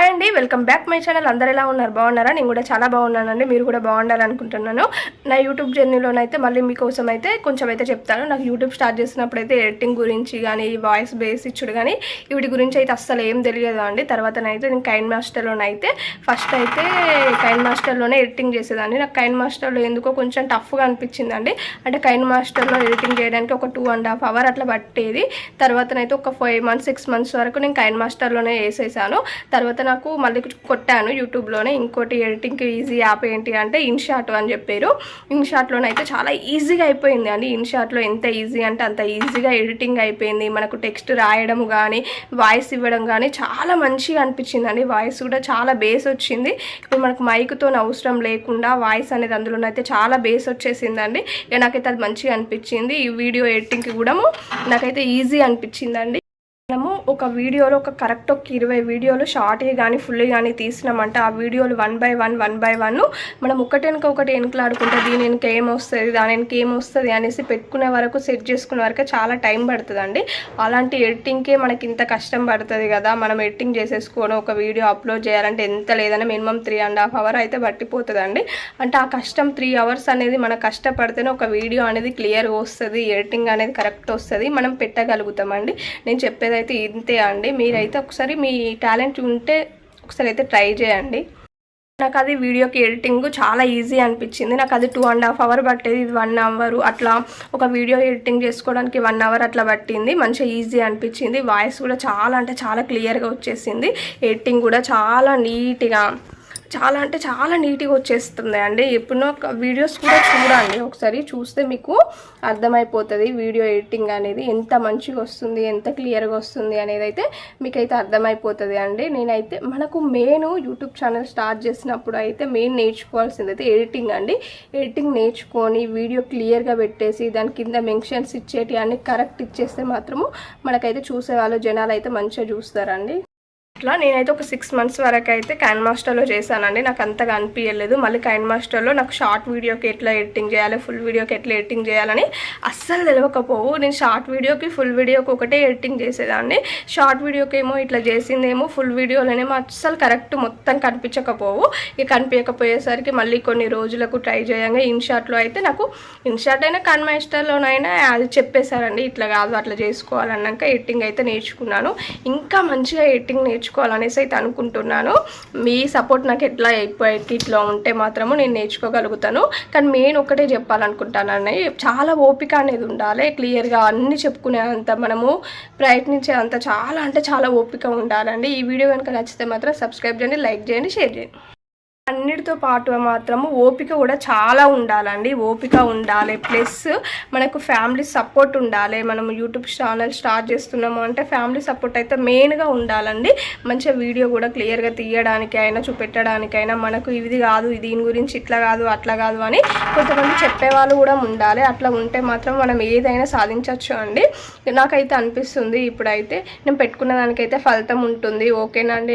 Hi అండి, welcome back my channel. అందరు ఎలా ఉన్నారు? బాగున్నారా? నేను కూడా చాలా బాగున్నానండి. మీరు కూడా బాగుండాలనుకుంటున్నాను. నా యూట్యూబ్ జర్నీలోనైతే మళ్ళీ మీకోసం అయితే కొంచెం అయితే చెప్తాను. నాకు యూట్యూబ్ స్టార్ట్ చేసినప్పుడు అయితే ఎడిటింగ్ గురించి కానీ వాయిస్ బేస్ ఇచ్చుడు కానీ వీటి గురించి అయితే అస్సలు ఏం తెలియదు అండి. తర్వాతనైతే నేను కైన్ మాస్టర్లోనైతే ఫస్ట్ అయితే కైన్ మాస్టర్లోనే ఎడిటింగ్ చేసేదాన్ని. నాకు కైన్ మాస్టర్లో ఎందుకో కొంచెం టఫ్గా అనిపించిందండి. అంటే కైన్ మాస్టర్లో ఎడిటింగ్ చేయడానికి ఒక 2.5 hours అట్లా పట్టేది. తర్వాతనైతే ఒక 5 months 6 months వరకు నేను కైన్ మాస్టర్లోనే వేసేసాను. తర్వాత నాకు మళ్ళీ కొట్టాను యూట్యూబ్లోనే. ఇంకోటి ఎడిటింగ్కి ఈజీ యాప్ ఏంటి అంటే ఇన్షాట్ అని చెప్పారు. ఇన్షాట్లోనైతే చాలా ఈజీగా అయిపోయింది అండి. ఇన్షాట్లో ఎంత ఈజీ అంటే అంత ఈజీగా ఎడిటింగ్ అయిపోయింది. మనకు టెక్స్ట్ రాయడం కానీ వాయిస్ ఇవ్వడం కానీ చాలా మంచిగా అనిపించిందండి. వాయిస్ కూడా చాలా బేస్ వచ్చింది. ఇప్పుడు మనకు మైక్తో అవసరం లేకుండా వాయిస్ అనేది అందులోనైతే చాలా బేస్ వచ్చేసిందండి. ఇక నాకైతే అది మంచిగా అనిపించింది. ఈ వీడియో ఎడిటింగ్కి కూడా నాకైతే ఈజీ అనిపించిందండి. మనము ఒక వీడియోలో కరెక్ట్ 20 వీడియోలు షార్ట్గా కానీ ఫుల్ కానీ తీసినామంటే ఆ వీడియోలు 1 by 1 మనం ఒకటి వెనుకలాడుకుంటే దీని వెనుక ఏమొస్తుంది దాని వెనుక ఏమొస్తుంది అనేసి పెట్టుకునే వరకు సెట్ చేసుకునే వరకు చాలా టైం పడుతుందండి. అలాంటి ఎడిటింగ్కే మనకి ఇంత కష్టం పడుతుంది కదా. మనం ఎడిటింగ్ చేసేసుకొని ఒక వీడియో అప్లోడ్ చేయాలంటే ఎంత లేదన్నా మినిమం 3.5 hours అయితే పట్టిపోతుందండి. అంటే ఆ కష్టం 3 hours అనేది మనం కష్టపడితేనే ఒక వీడియో అనేది క్లియర్గా వస్తుంది, ఎడిటింగ్ అనేది కరెక్ట్ వస్తుంది, మనం పెట్టగలుగుతామండి. నేను చెప్పేది అయితే ఇంతే అండి. మీరైతే ఒకసారి మీ టాలెంట్ ఉంటే ఒకసారి అయితే ట్రై చేయండి. నాకు అది వీడియోకి ఎడిటింగ్ చాలా ఈజీ అనిపించింది. నాకు అది 2.5 hours పట్టేది, ఇది 1 hour అట్లా. ఒక వీడియో ఎడిటింగ్ చేసుకోవడానికి 1 hour అట్లా పట్టింది. మంచిగా ఈజీ అనిపించింది. వాయిస్ కూడా చాలా అంటే చాలా క్లియర్గా వచ్చేసింది. ఎడిటింగ్ కూడా చాలా నీట్గా చాలా నీట్గా వచ్చేస్తుంది అండి. ఎప్పుడో వీడియోస్ కూడా చూడండి, ఒకసారి చూస్తే మీకు అర్థమైపోతుంది వీడియో ఎడిటింగ్ అనేది ఎంత మంచిగా వస్తుంది, ఎంత క్లియర్గా వస్తుంది అనేది అయితే మీకైతే అర్థమైపోతుంది అండి. నేనైతే మనకు మెయిన్ యూట్యూబ్ ఛానల్ స్టార్ట్ చేసినప్పుడు అయితే మెయిన్ నేర్చుకోవాల్సింది అయితే ఎడిటింగ్ అండి. ఎడిటింగ్ నేర్చుకొని వీడియో క్లియర్గా పెట్టేసి దాని కింద మెన్షన్స్ ఇచ్చేటి అన్ని కరెక్ట్ ఇచ్చేస్తే మాత్రము మనకైతే చూసేవాళ్ళు జనాలు అయితే మంచిగా చూస్తారండి. ఇట్లా నేనైతే ఒక 6 months వరకు అయితే కైన్ మాస్టర్లో చేశానండి. నాకు అంతగా అనిపించలేదు. మళ్ళీ కైన్ మాస్టర్లో నాకు షార్ట్ వీడియోకి ఎట్లా ఎడిటింగ్ చేయాలి, ఫుల్ వీడియోకి ఎట్లా ఎడిటింగ్ చేయాలని అస్సలు తెలియకపోవు. నేను షార్ట్ వీడియోకి ఫుల్ వీడియోకి ఒకటే ఎడిటింగ్ చేసేదాన్ని. షార్ట్ వీడియోకి ఏమో ఇట్లా చేసిందేమో ఫుల్ వీడియోలోనేమో అస్సలు కరెక్ట్ మొత్తం కనిపించకపోవు. ఇక కనిపించకపోయేసరికి మళ్ళీ కొన్ని రోజులకు ట్రై చేయంగా ఇన్షాట్లో అయితే నాకు ఇన్షాట్ అయినా కైన్ మాస్టర్లోనైనా అది చెప్పేశారండి. ఇట్లా కాదు అట్లా చేసుకోవాలన్నాక ఎడిటింగ్ అయితే నేర్చుకున్నాను. ఇంకా మంచిగా ఎడిటింగ్ నేర్చుకోవాలనేసి అయితే అనుకుంటున్నాను. మీ సపోర్ట్ నాకు ఎట్లా ఇట్లా ఉంటే మాత్రము నేను నేర్చుకోగలుగుతాను. కానీ మెయిన్ ఒకటే చెప్పాలనుకుంటానండి, చాలా ఓపిక అనేది ఉండాలి. క్లియర్గా అన్నీ చెప్పుకునే అంత మనము ప్రయత్నించే అంత చాలా అంటే చాలా ఓపిక ఉండాలండి. ఈ వీడియో కనుక నచ్చితే మాత్రం సబ్స్క్రైబ్ చేయండి, లైక్ చేయండి, షేర్ చేయండి. అన్నిటితో పాటు మాత్రము ఓపిక కూడా చాలా ఉండాలండి. ఓపిక ఉండాలి, ప్లస్ మనకు ఫ్యామిలీ సపోర్ట్ ఉండాలి. మనం యూట్యూబ్ ఛానల్ స్టార్ట్ చేస్తున్నాము అంటే ఫ్యామిలీ సపోర్ట్ అయితే మెయిన్గా ఉండాలండి. మంచిగా వీడియో కూడా క్లియర్గా తీయడానికైనా చూపెట్టడానికైనా మనకు ఇది కాదు, దీని గురించి ఇట్లా కాదు అట్లా కాదు అని కొంతమంది చెప్పేవాళ్ళు కూడా ఉండాలి. అట్లా ఉంటే మాత్రం మనం ఏదైనా సాధించవచ్చు అండి. నాకైతే అనిపిస్తుంది ఇప్పుడైతే నేను పెట్టుకున్న దానికైతే ఫలితం ఉంటుంది. ఓకేనండి.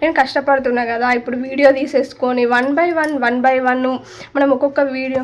నేను కష్టపడుతున్నా కదా, ఇప్పుడు వీడియో తీసేసుకొని 1 by 1 మనం ఒక్కొక్క వీడియో